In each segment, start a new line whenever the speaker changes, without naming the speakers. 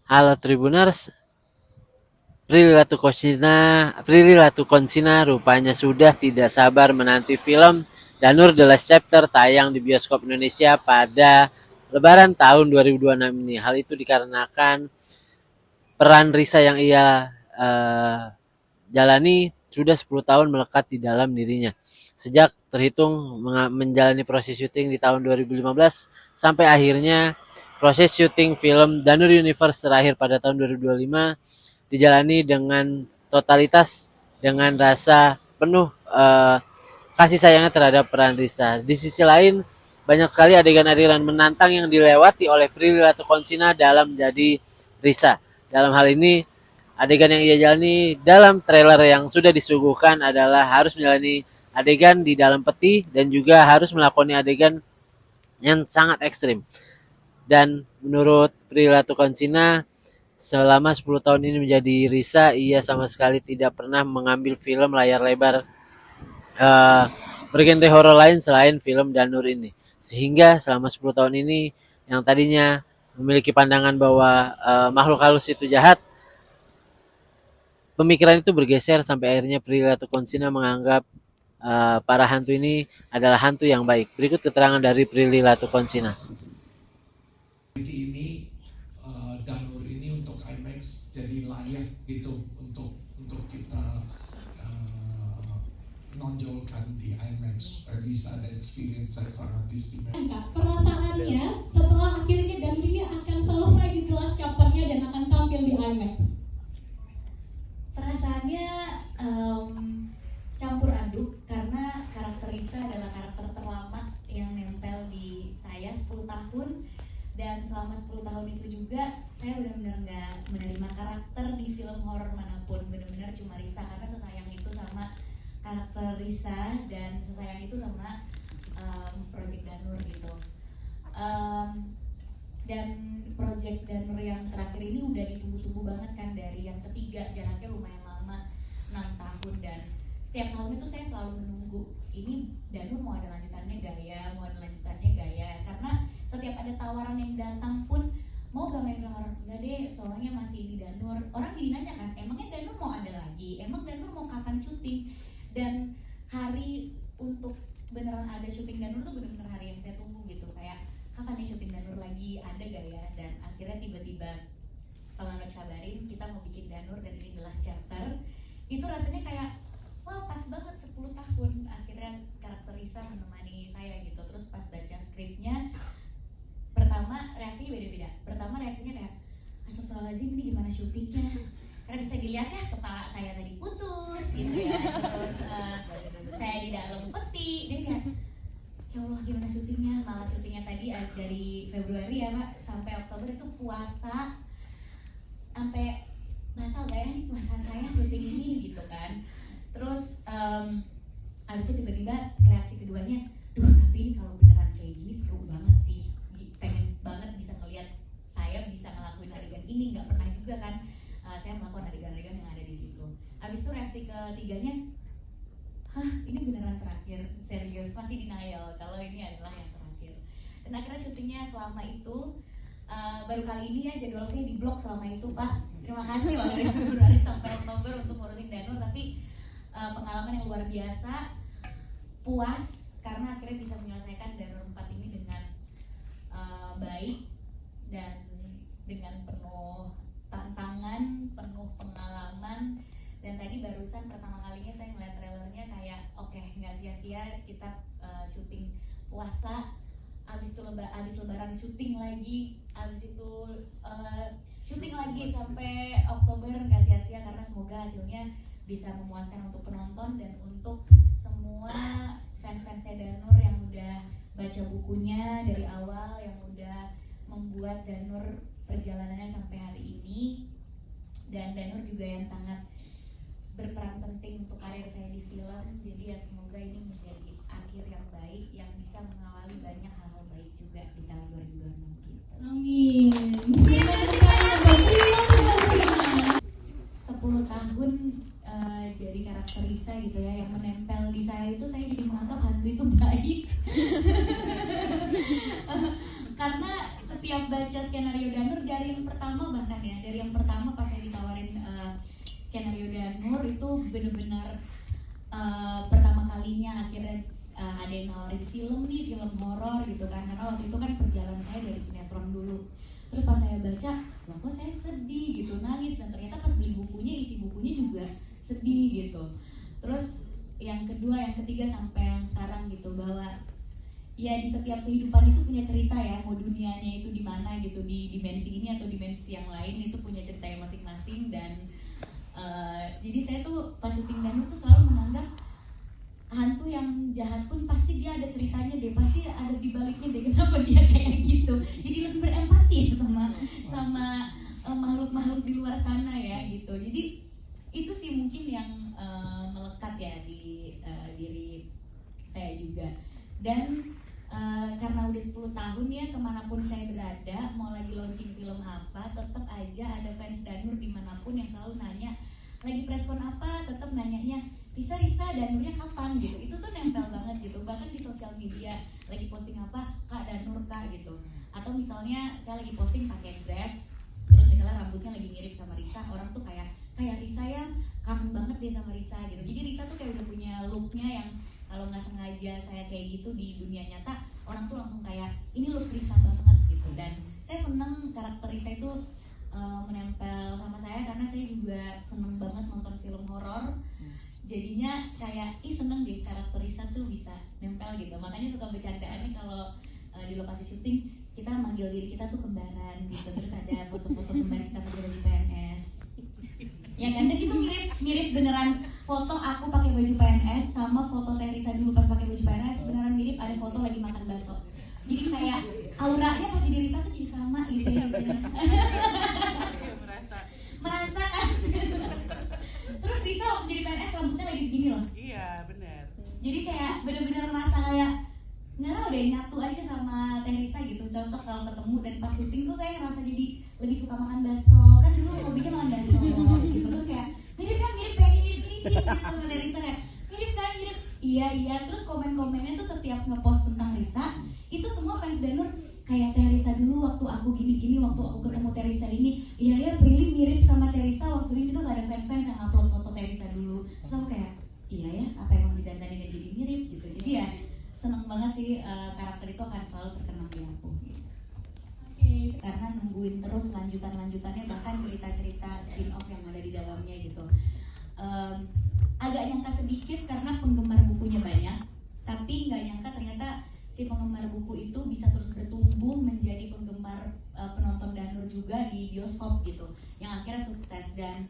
Halo Tribuners, Prilly Latukonsina rupanya sudah tidak sabar menanti film Danur The Last Chapter tayang di bioskop Indonesia pada Lebaran tahun 2026 ini. Hal itu dikarenakan peran Risa yang ia jalani sudah 10 tahun melekat di dalam dirinya. Sejak terhitung menjalani proses syuting di tahun 2015 sampai akhirnya proses syuting film Danur Universe terakhir pada tahun 2025 dijalani dengan totalitas dengan rasa penuh kasih sayangnya terhadap peran Risa. Di sisi lain, banyak sekali adegan-adegan menantang yang dilewati oleh Prilly Latukonsina dalam menjadi Risa. Dalam hal ini, adegan yang ia jalani dalam trailer yang sudah disuguhkan adalah harus menjalani adegan di dalam peti dan juga harus melakoni adegan yang sangat ekstrim. Dan menurut Prilly Latukonsina, selama 10 tahun ini menjadi Risa, ia sama sekali tidak pernah mengambil film layar lebar bergenre horor lain selain film Danur ini. Sehingga selama 10 tahun ini yang tadinya memiliki pandangan bahwa makhluk halus itu jahat, pemikiran itu bergeser sampai akhirnya Prilly Latukonsina menganggap para hantu ini adalah hantu yang baik. Berikut keterangan dari Prilly Latukonsina.
Ini Danur ini untuk IMAX jadi layak gitu untuk kita nonjolkan di IMAX supaya bisa ada experience yang sangat istimewa.
Perasaannya setelah akhirnya Danur ini akan selesai di kelas chapternya dan akan tampil di IMAX.
Perasaannya campur aduk karena karakter Risa adalah karakter terlama yang nempel di saya 10 tahun. Dan selama 10 tahun itu juga saya benar-benar gak menerima karakter di film horor manapun. Benar-benar cuma Risa, karena sesayang itu sama karakter Risa dan sesayang itu sama Project Danur gitu. Dan Project Danur yang terakhir ini udah ditunggu-tunggu banget kan, dari yang ketiga, jaraknya lumayan lama, 6 tahun. Dan setiap tahun itu saya selalu menunggu, ini Danur mau ada lanjutannya gak ya, karena setiap ada tawaran yang datang pun, mau gak main film horor? Enggak deh, soalnya masih di Danur. Orang jadi nanya kan, emangnya Danur mau ada lagi? Emang Danur mau kapan syuting? Dan hari untuk beneran ada syuting Danur tuh bener-bener hari yang saya tunggu gitu. Kayak, kapan nih syuting Danur lagi? Ada gak ya? Dan akhirnya tiba-tiba Pak Manoj kabarin, kita mau bikin Danur dan ini The Last Chapter. Itu rasanya kayak, wah pas banget 10 tahun akhirnya karakter Risa menemani saya gitu. Terus pas baca skripnya, pertama reaksinya beda-beda. Pertama reaksinya kayak, astagfirullahaladzim, ini gimana syutingnya? Karena bisa dilihat ya, kepala saya tadi putus gitu ya. Terus saya di dalam peti. Jadi kayak, ya Allah gimana syutingnya? Malah syutingnya tadi dari Februari ya Pak, sampai Oktober itu puasa. Sampai batal gak ya nih puasa saya syuting ini gitu kan. Terus abis itu tiba-tiba reaksi keduanya, duh tapi ini kalau beneran kayak gini seru banget sih, pengen banget bisa ngeliat saya bisa ngelakuin adegan ini. Nggak pernah juga kan saya melakukan adegan-adegan yang ada di situ. Abis itu reaksi ketiganya, hah ini beneran terakhir, serius, masih denial kalau ini adalah yang terakhir. Dan akhirnya syutingnya selama itu baru kali ini ya jadwal saya diblok selama itu Pak. Terima kasih loh dari Februari sampai Oktober untuk ngurusin Danur, tapi pengalaman yang luar biasa, puas karena akhirnya bisa menyelesaikan Danur 4 ini dengan baik dan dengan penuh tantangan, penuh pengalaman. Dan tadi barusan pertama kalinya saya ngeliat trailernya kayak oke, nggak sia-sia kita syuting puasa, abis lebaran syuting lagi, abis itu syuting lagi sampai Oktober, nggak sia-sia karena semoga hasilnya bisa memuaskan untuk penonton dan untuk semua fans-fans Danur yang udah baca bukunya dari awal, yang udah membuat Danur perjalanannya sampai hari ini. Dan Danur juga yang sangat berperan penting untuk karir saya di film. Jadi ya semoga ini menjadi akhir yang baik yang bisa mengawali banyak hal-hal baik juga di tahun 2026 gitu.
Amin. Terima kasih banyak Mbak Sila.
10 tahun jadi karakter Risa gitu ya, yang menempel di saya itu saya jadi menganggap hantu itu baik. Karena setiap baca skenario Danur dari yang pertama, bahkan ya dari yang pertama pas saya ditawarin skenario Danur itu benar-benar pertama kalinya akhirnya ada yang nawarin film horor gitu kan, karena waktu itu kan perjalanan saya dari sinetron dulu. Terus pas saya baca, loh kok saya sedih gitu, nangis, dan ternyata pas beli bukunya, isi bukunya juga sedih gitu. Terus yang kedua, yang ketiga sampai yang sekarang gitu, bahwa ya di setiap kehidupan itu punya cerita ya, mau dunianya itu di mana gitu, di dimensi ini atau dimensi yang lain, itu punya ceritanya masing-masing. Dan jadi saya tuh pas syuting Danur tuh selalu menganggap hantu yang jahat pun pasti dia ada ceritanya deh, pasti ada di baliknya deh kenapa dia kayak gitu. Jadi lebih berempati sama makhluk-makhluk di luar sana ya gitu. Jadi itu sih mungkin yang melekat ya di diri saya juga. Dan karena udah 10 tahun ya, kemanapun saya berada, mau lagi launching film apa, tetap aja ada fans Danur dimanapun yang selalu nanya lagi preskon apa, tetap nanyanya Risa Danurnya kapan gitu. Itu tuh nempel banget gitu. Bahkan di sosial media lagi posting apa, Kak Danur Kak gitu. Atau misalnya saya lagi posting pakai dress, terus misalnya rambutnya lagi mirip sama Risa, orang tuh kayak Risa ya, kangen banget deh sama Risa gitu. Jadi Risa tuh kayak udah punya looknya yang kalau nggak sengaja saya kayak gitu di dunia nyata, orang tuh langsung kayak ini look Risa banget gitu. Dan saya seneng karakter Risa itu menempel sama saya karena saya juga seneng banget nonton film horor. Jadinya kayak seneng deh karakter Risa tuh bisa nempel gitu. Makanya suka bercandaannya kalau di lokasi syuting kita manggil diri kita tuh kembaran gitu. Terus ada foto-foto kembar kita pakai baju PNS. Ya kan, dan itu mirip beneran foto aku pakai baju PNS sama foto Teresa dulu pas pakai baju PNS, beneran mirip, ada foto lagi makan bakso. Jadi kayak auranya pasti diri Risa tuh jadi sama gitu ya. Merasa kan. Terus Risa waktu jadi PNS rambutnya lagi segini loh.
Iya benar.
Jadi kayak bener-bener merasa kayak nggak tahu deh, nyatu aja sama Teresa gitu, cocok kalau ketemu. Dan pas syuting tuh saya ngerasa jadi lebih suka makan bakso, kan dulu hobinya makan bakso gitu. Terus kayak mirip gitu sama Teresa, kayak mirip kan, iya. Terus komen-komennya tuh setiap ngepost tentang Risa itu semua fans Danur kayak Teresa dulu waktu aku gini-gini, waktu aku ketemu Teresa ini, iya Prilly mirip sama Teresa waktu ini. Terus ada fans yang upload foto Teresa dulu, terus aku kayak iya ya, apa emang didandaninnya jadi mirip gitu. Jadi ya seneng banget sih, karakter itu akan selalu terkenang di aku gitu. Karena nungguin terus lanjutannya, bahkan cerita-cerita spin-off yang ada di dalamnya gitu. Agak nyangka sedikit karena penggemar bukunya banyak, tapi nggak nyangka ternyata si penggemar buku itu bisa terus bertumbuh menjadi penggemar penonton Danur juga di bioskop gitu, yang akhirnya sukses. Dan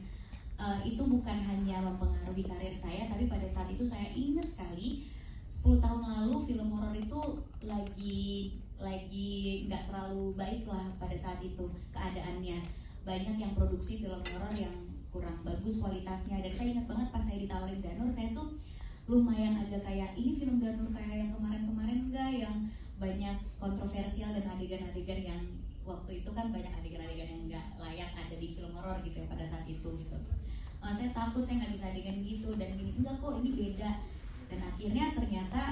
itu bukan hanya mempengaruhi karir saya, tapi pada saat itu saya ingat sekali 10 tahun lalu film horor itu lagi nggak terlalu baik lah pada saat itu keadaannya. Banyak yang produksi film horor yang kurang bagus kualitasnya. Dan saya ingat banget pas saya ditawarin Danur, saya tuh lumayan agak kayak ini film Danur kayak yang kemarin-kemarin enggak, yang banyak kontroversial dan adegan-adegan yang waktu itu kan banyak adegan-adegan yang nggak layak ada di film horor gitu ya pada saat itu gitu. Saya takut saya nggak bisa adegan gitu, dan gini enggak kok, ini beda. Dan akhirnya ternyata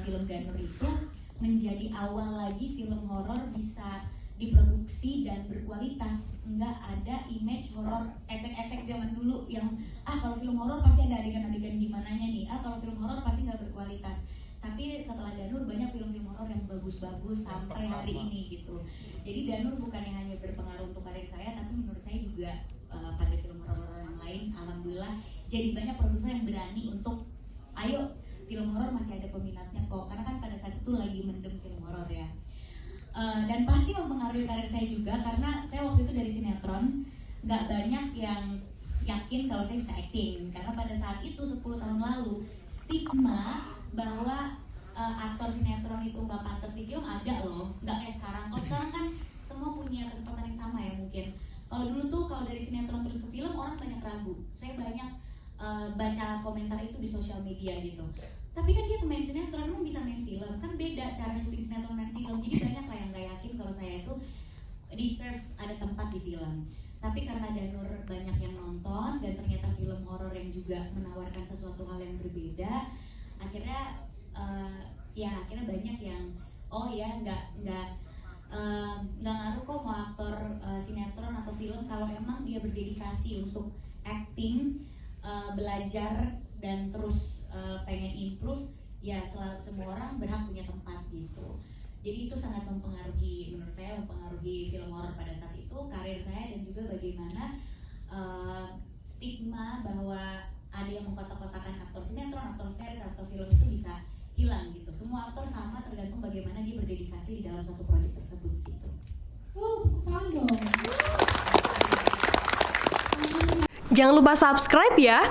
film Danur itu menjadi awal lagi film horor bisa diproduksi dan berkualitas. Enggak ada image horor ecek-ecek zaman dulu yang kalau film horor pasti ada adegan-adegan gimananya nih, kalau film horor pasti nggak berkualitas. Tapi setelah Danur banyak film-film horor yang bagus-bagus sampai hari ini gitu. Jadi Danur bukannya hanya berpengaruh untuk karir saya, tapi menurut saya juga pada film horor yang lain, alhamdulillah jadi banyak produser yang berani untuk ayo film horor masih ada peminatnya kok, karena kan pada saat itu lagi mendem film horor ya. Dan pasti mempengaruhi karir saya juga, karena saya waktu itu dari sinetron nggak banyak yang yakin kalau saya bisa acting, karena pada saat itu 10 tahun lalu stigma bahwa aktor sinetron itu nggak pantas di film ada loh, nggak kayak sekarang. Kalau sekarang kan semua punya kesempatan yang sama ya mungkin. Kalau dulu tuh kalau dari sinetron terus ke film orang banyak ragu. Saya banyak baca komentar itu di sosial media gitu. Tapi kan dia pemain sinetron, emang bisa main film, kan beda. deserve ada tempat di film. Tapi karena Danur banyak yang nonton dan ternyata film horor yang juga menawarkan sesuatu hal yang berbeda, akhirnya akhirnya banyak yang nggak ngaruh kok mau aktor sinetron atau film kalau emang dia berdedikasi untuk acting, belajar dan terus pengen improve, ya selalu semua orang berhak punya tempat gitu. Jadi itu sangat mempengaruhi, menurut saya mempengaruhi film horor pada saat itu, karir saya, dan juga bagaimana stigma bahwa ada yang mengkotak-kotakan aktor sinetron, aktor series, atau film itu bisa hilang gitu. Semua aktor sama, tergantung bagaimana dia berdedikasi di dalam satu proyek tersebut gitu.
Tepuk tangan dong.
Jangan lupa subscribe ya.